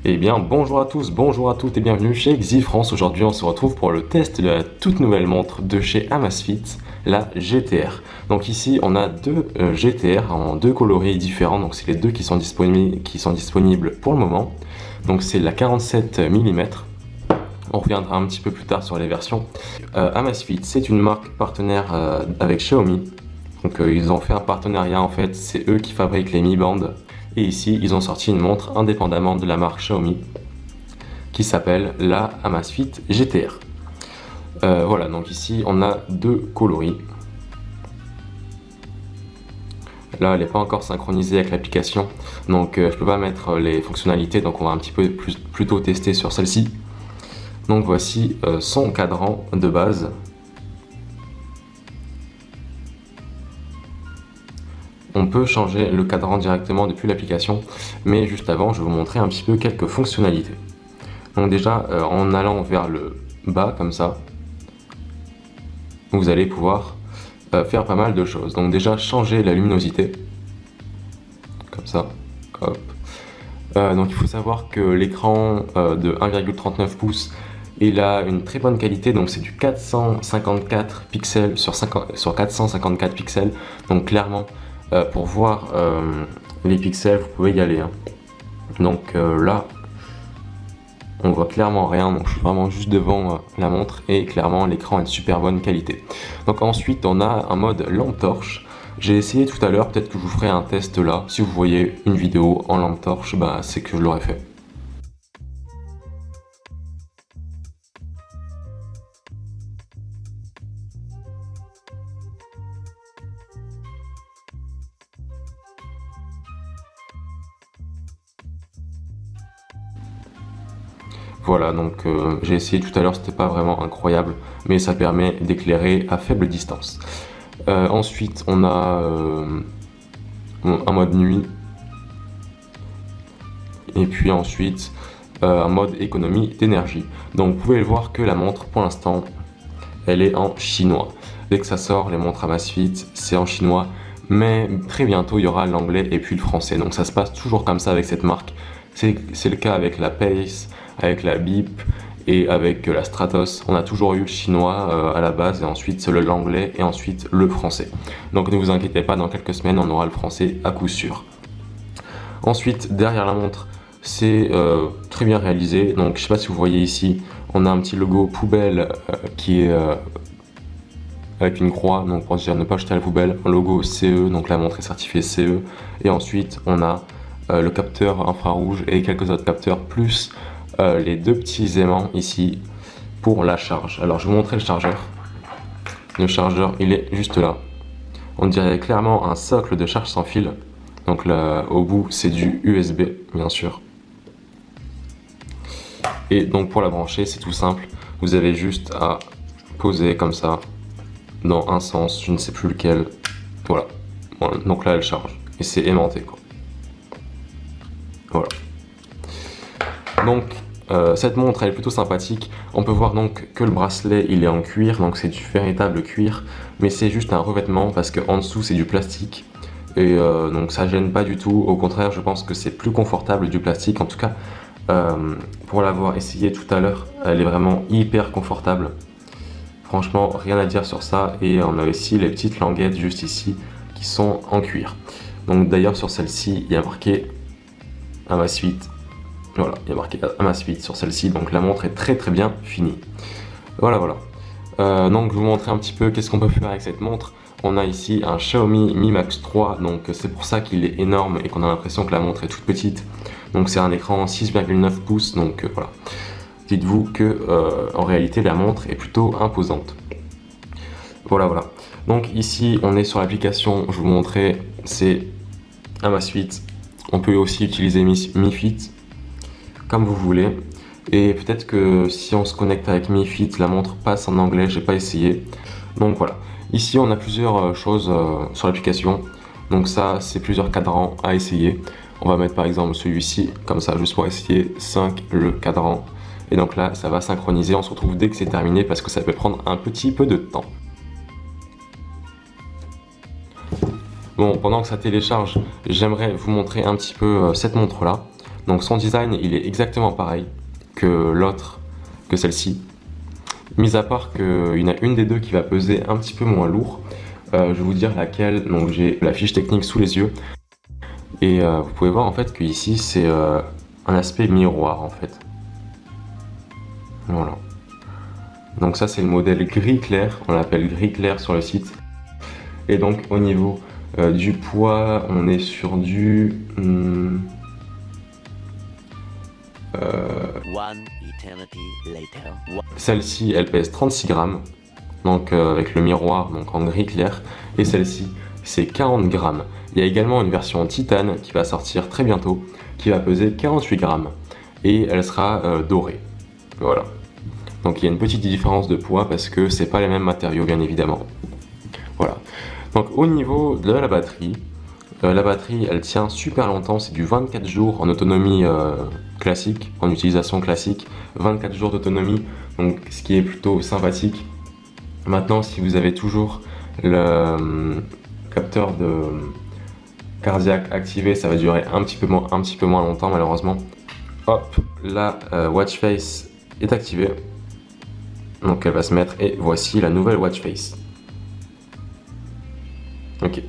Eh bien, bonjour à tous, bonjour à toutes et bienvenue chez Xifrance. Aujourd'hui, on se retrouve pour le test de la toute nouvelle montre de chez Amazfit, la GTR. Donc ici, on a deux GTR en deux coloris différents. Donc c'est les deux qui sont disponibles pour le moment. Donc c'est la 47 mm. On reviendra un petit peu plus tard sur les versions. Amazfit, c'est une marque partenaire avec Xiaomi. Donc ils ont fait un partenariat en fait, c'est eux qui fabriquent les Mi Band. Et ici, ils ont sorti une montre indépendamment de la marque Xiaomi qui s'appelle la Amazfit GTR. Voilà, donc ici, on a deux coloris. Là, elle n'est pas encore synchronisée avec l'application, donc je ne peux pas mettre les fonctionnalités, donc on va un petit peu plutôt tester sur celle-ci. Donc voici son cadran de base. On peut changer le cadran directement depuis l'application, mais juste avant, je vais vous montrer un petit peu quelques fonctionnalités. Donc déjà, en allant vers le bas, comme ça, vous allez pouvoir faire pas mal de choses. Donc déjà, changer la luminosité, comme ça, hop. Donc il faut savoir que l'écran de 1,39 pouces, il a une très bonne qualité, donc c'est du 454 pixels sur 454 pixels, donc clairement, pour voir les pixels, vous pouvez y aller. Hein. Donc là, on voit clairement rien, donc je suis vraiment juste devant la montre et clairement l'écran est de super bonne qualité. Donc ensuite, on a un mode lampe torche. J'ai essayé tout à l'heure, peut-être que je vous ferai un test là. Si vous voyez une vidéo en lampe torche, bah, c'est que je l'aurais fait. Voilà, donc j'ai essayé tout à l'heure, c'était pas vraiment incroyable, mais ça permet d'éclairer à faible distance. Ensuite, on a un mode nuit, et puis ensuite un mode économie d'énergie. Donc vous pouvez le voir que la montre, pour l'instant, elle est en chinois. Dès que ça sort, les montres Amazfit, c'est en chinois, mais très bientôt il y aura l'anglais et puis le français. Donc ça se passe toujours comme ça avec cette marque. C'est le cas avec la Pace, avec la Beep et avec la Stratos. On a toujours eu le chinois à la base et ensuite l'anglais et ensuite le français. Donc ne vous inquiétez pas, dans quelques semaines on aura le français à coup sûr. Ensuite, derrière la montre, c'est très bien réalisé. Donc je sais pas si vous voyez ici, on a un petit logo poubelle qui est avec une croix, donc pour dire ne pas jeter à la poubelle, un logo CE, donc la montre est certifiée CE, et ensuite on a le capteur infrarouge et quelques autres capteurs, plus les deux petits aimants ici pour la charge. Alors je vais vous montrer le chargeur. Le chargeur, il est juste là. On dirait clairement un socle de charge sans fil. Donc là, au bout, c'est du USB, bien sûr. Et donc pour la brancher, c'est tout simple. Vous avez juste à poser comme ça dans un sens, je ne sais plus lequel. Voilà. Donc là, elle charge. Et c'est aimanté, quoi. Voilà. Donc, cette montre, elle est plutôt sympathique. On peut voir donc que le bracelet, il est en cuir. Donc c'est du véritable cuir. Mais c'est juste un revêtement parce qu'en dessous, c'est du plastique. Et donc ça gêne pas du tout. Au contraire, je pense que c'est plus confortable du plastique. En tout cas, pour l'avoir essayé tout à l'heure, elle est vraiment hyper confortable. Franchement, rien à dire sur ça. Et on a aussi les petites languettes juste ici qui sont en cuir. Donc d'ailleurs sur celle-ci, il y a marqué Amazfit. Voilà, il y a marqué Amazfit sur celle-ci. Donc la montre est très très bien finie. Voilà, voilà. Donc je vais vous montrer un petit peu qu'est-ce qu'on peut faire avec cette montre. On a ici un Xiaomi Mi Max 3, donc c'est pour ça qu'il est énorme et qu'on a l'impression que la montre est toute petite. Donc c'est un écran 6,9 pouces, donc voilà. Dites-vous que en réalité la montre est plutôt imposante. Voilà, voilà. Donc ici on est sur l'application, je vais vous montrer, c'est Amazfit. On peut aussi utiliser Mi Fit, comme vous voulez. Et peut-être que si on se connecte avec Mi Fit, la montre passe en anglais, j'ai pas essayé. Donc voilà. Ici on a plusieurs choses sur l'application. Donc ça, c'est plusieurs cadrans à essayer. On va mettre par exemple celui-ci, comme ça, juste pour essayer 5 le cadran. Et donc là, ça va synchroniser. On se retrouve dès que c'est terminé parce que ça peut prendre un petit peu de temps. Bon, pendant que ça télécharge, j'aimerais vous montrer un petit peu cette montre-là. Donc son design, il est exactement pareil que l'autre, que celle-ci. Mis à part qu'il y en a une des deux qui va peser un petit peu moins lourd. Je vais vous dire laquelle. Donc j'ai la fiche technique sous les yeux. Et vous pouvez voir en fait que ici c'est un aspect miroir en fait. Voilà. Donc ça c'est le modèle gris clair, on l'appelle gris clair sur le site. Et donc au niveau du poids, on est sur du... Celle-ci elle pèse 36 grammes, donc avec le miroir donc en gris clair. Et celle-ci c'est 40 grammes. Il y a également une version titane qui va sortir très bientôt, qui va peser 48 grammes. Et elle sera dorée. Voilà. Donc il y a une petite différence de poids parce que c'est pas les mêmes matériaux bien évidemment. Voilà. Donc au niveau de la batterie elle tient super longtemps, c'est du 24 jours en autonomie classique, en utilisation classique, 24 jours d'autonomie, donc ce qui est plutôt sympathique. Maintenant si vous avez toujours le capteur de cardiaque activé, ça va durer un petit peu moins longtemps malheureusement. Hop, la watch face est activée. Donc elle va se mettre et voici la nouvelle watch face. Ok.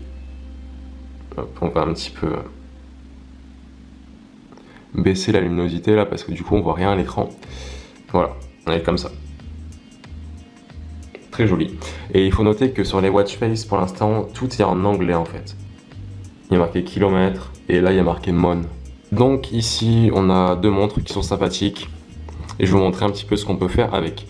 Hop, on va un petit peu baisser la luminosité là parce que du coup on voit rien à l'écran. Voilà, elle est comme ça. Très jolie. Et il faut noter que sur les watch face pour l'instant tout est en anglais en fait. Il y a marqué kilomètres et là il y a marqué mon. Donc ici on a deux montres qui sont sympathiques et je vais vous montrer un petit peu ce qu'on peut faire avec.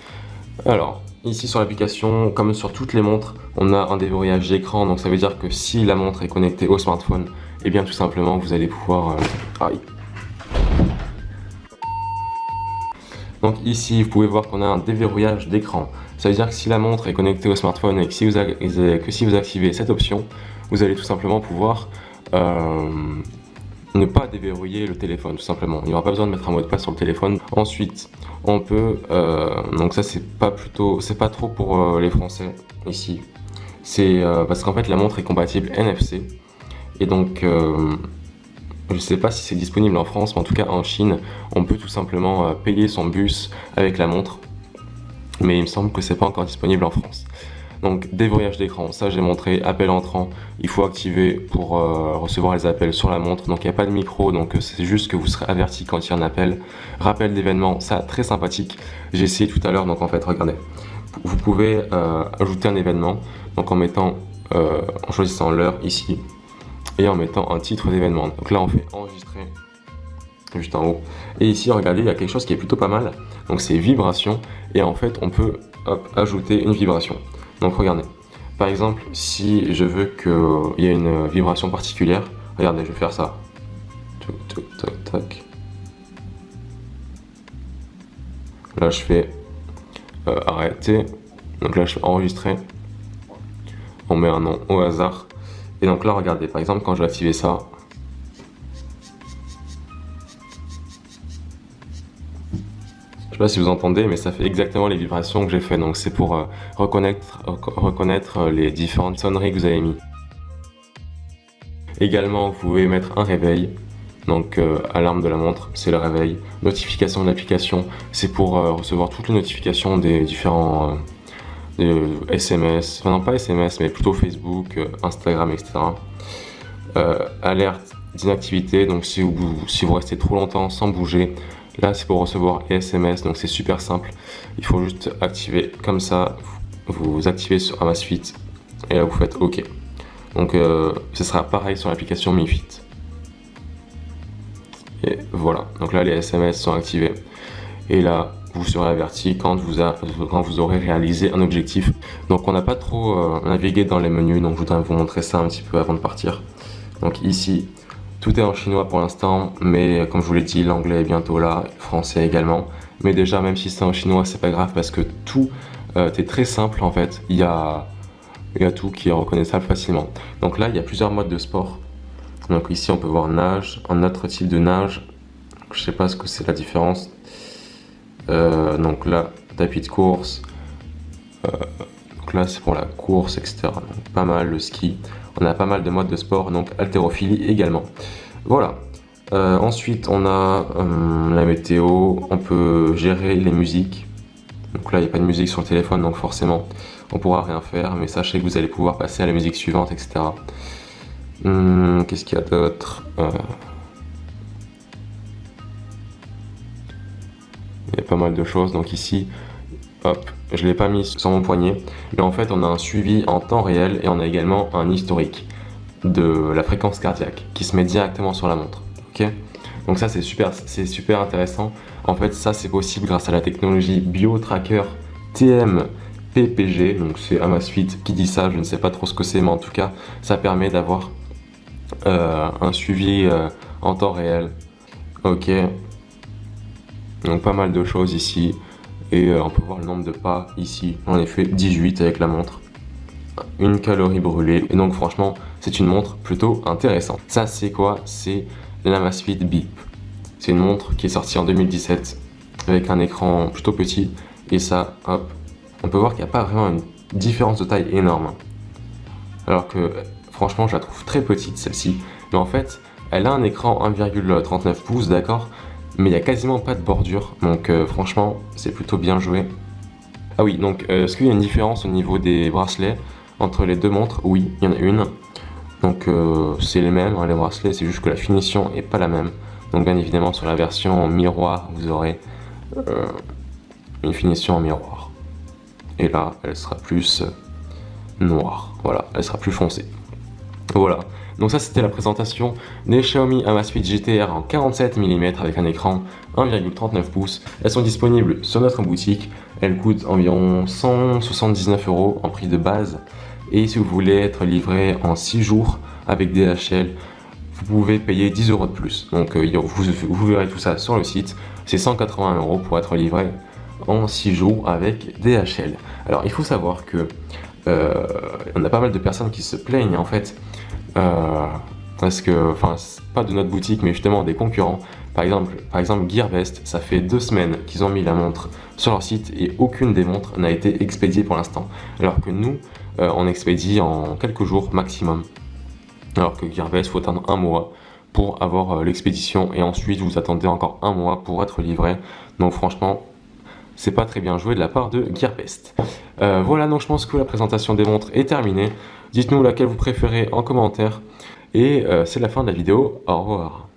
Alors, ici sur l'application, comme sur toutes les montres, on a un déverrouillage d'écran, donc ça veut dire que si la montre est connectée au smartphone, et bien tout simplement vous allez pouvoir... Donc ici, vous pouvez voir qu'on a un déverrouillage d'écran. Ça veut dire que si la montre est connectée au smartphone et que si vous activez cette option, vous allez tout simplement pouvoir ne pas déverrouiller le téléphone, tout simplement. Il n'y aura pas besoin de mettre un mot de passe sur le téléphone. Ensuite, on peut, donc ça c'est pas trop pour les Français ici. C'est parce qu'en fait la montre est compatible NFC et donc je sais pas si c'est disponible en France, mais en tout cas en Chine, on peut tout simplement payer son bus avec la montre. Mais il me semble que c'est pas encore disponible en France. Donc déverrouillage d'écran, ça j'ai montré, appel entrant, il faut activer pour recevoir les appels sur la montre, donc il n'y a pas de micro, donc c'est juste que vous serez averti quand il y a un appel. Rappel d'événement, ça très sympathique, j'ai essayé tout à l'heure, donc en fait regardez, vous pouvez ajouter un événement, donc en choisissant l'heure ici, et en mettant un titre d'événement. Donc là on fait enregistrer, juste en haut, et ici regardez, il y a quelque chose qui est plutôt pas mal, donc c'est vibration, et en fait on peut ajouter une vibration. Donc regardez, par exemple, si je veux qu'il y ait une vibration particulière, regardez, je vais faire ça. Toc, toc, toc. Là, je fais arrêter. Donc là, je fais enregistrer. On met un nom au hasard. Et donc là, regardez, par exemple, quand je vais activer ça, je sais pas si vous entendez, mais ça fait exactement les vibrations que j'ai fait. Donc c'est pour reconnaître les différentes sonneries que vous avez mis. Également, vous pouvez mettre un réveil. Donc alarme de la montre, c'est le réveil. Notification de l'application, c'est pour recevoir toutes les notifications des différents SMS. Enfin non pas SMS, mais plutôt Facebook, Instagram, etc. Alerte d'inactivité, donc si vous restez trop longtemps sans bouger, là c'est pour recevoir les SMS, donc c'est super simple. Il faut juste activer comme ça, vous activez sur Amazfit et là vous faites OK. Donc ce sera pareil sur l'application Mi Fit. Et voilà, donc là les SMS sont activés. Et là vous serez averti quand vous aurez réalisé un objectif. Donc on n'a pas trop navigué dans les menus, donc je voudrais vous montrer ça un petit peu avant de partir. Donc ici, tout est en chinois pour l'instant, mais comme je vous l'ai dit, l'anglais est bientôt là, le français également. Mais déjà, même si c'est en chinois, c'est pas grave parce que tout est très simple en fait. Il y a tout qui est reconnaissable facilement. Donc là, il y a plusieurs modes de sport. Donc ici, on peut voir nage, un autre type de nage. Je sais pas ce que c'est la différence. Donc là, tapis de course. Donc là, c'est pour la course, etc. Donc pas mal, le ski. On a pas mal de modes de sport, donc haltérophilie également. Voilà. Ensuite, on a la météo, on peut gérer les musiques. Donc là, il n'y a pas de musique sur le téléphone, donc forcément, on pourra rien faire. Mais sachez que vous allez pouvoir passer à la musique suivante, etc. Qu'est-ce qu'il y a d'autre? Il y a pas mal de choses. Donc ici, hop, je ne l'ai pas mis sur mon poignet. Mais en fait, on a un suivi en temps réel et on a également un historique de la fréquence cardiaque qui se met directement sur la montre. Ok, donc ça c'est super intéressant. En fait, ça c'est possible grâce à la technologie BioTracker TMPPG. Donc c'est Amazfit qui dit ça, je ne sais pas trop ce que c'est, mais en tout cas, ça permet d'avoir un suivi en temps réel. Ok, donc pas mal de choses ici. Et on peut voir le nombre de pas ici. J'en ai fait 18 avec la montre. Une calorie brûlée. Et donc franchement, c'est une montre plutôt intéressante. Ça c'est quoi? C'est l'Amazfit Bip. C'est une montre qui est sortie en 2017 avec un écran plutôt petit. Et ça, hop, on peut voir qu'il n'y a pas vraiment une différence de taille énorme. Alors que franchement, je la trouve très petite celle-ci. Mais en fait, elle a un écran 1,39 pouces, d'accord? Mais il n'y a quasiment pas de bordure. Donc franchement, c'est plutôt bien joué. Ah oui, donc est-ce qu'il y a une différence au niveau des bracelets entre les deux montres? Oui, il y en a une. Donc c'est les mêmes, hein, les bracelets, c'est juste que la finition est pas la même. Donc bien évidemment sur la version en miroir, vous aurez une finition en miroir. Et là, elle sera plus noire. Voilà, elle sera plus foncée. Voilà. Donc ça c'était la présentation des Xiaomi Amazfit GTR en 47 mm avec un écran 1,39 pouces. Elles sont disponibles sur notre boutique. Elles coûtent environ 179 € en prix de base. Et si vous voulez être livré en 6 jours avec DHL, vous pouvez payer 10 € de plus. Donc vous verrez tout ça sur le site. C'est 180 € pour être livré en 6 jours avec DHL. Alors il faut savoir que on a pas mal de personnes qui se plaignent en fait. Parce que, enfin, pas de notre boutique, mais justement des concurrents. Par exemple, Gearbest, ça fait 2 semaines qu'ils ont mis la montre sur leur site et aucune des montres n'a été expédiée pour l'instant. Alors que nous, on expédie en quelques jours maximum. Alors que Gearbest, il faut attendre un mois pour avoir l'expédition et ensuite vous attendez encore un mois pour être livré. Donc franchement, c'est pas très bien joué de la part de Gearbest. Voilà, donc je pense que la présentation des montres est terminée. Dites-nous laquelle vous préférez en commentaire. Et c'est la fin de la vidéo. Au revoir.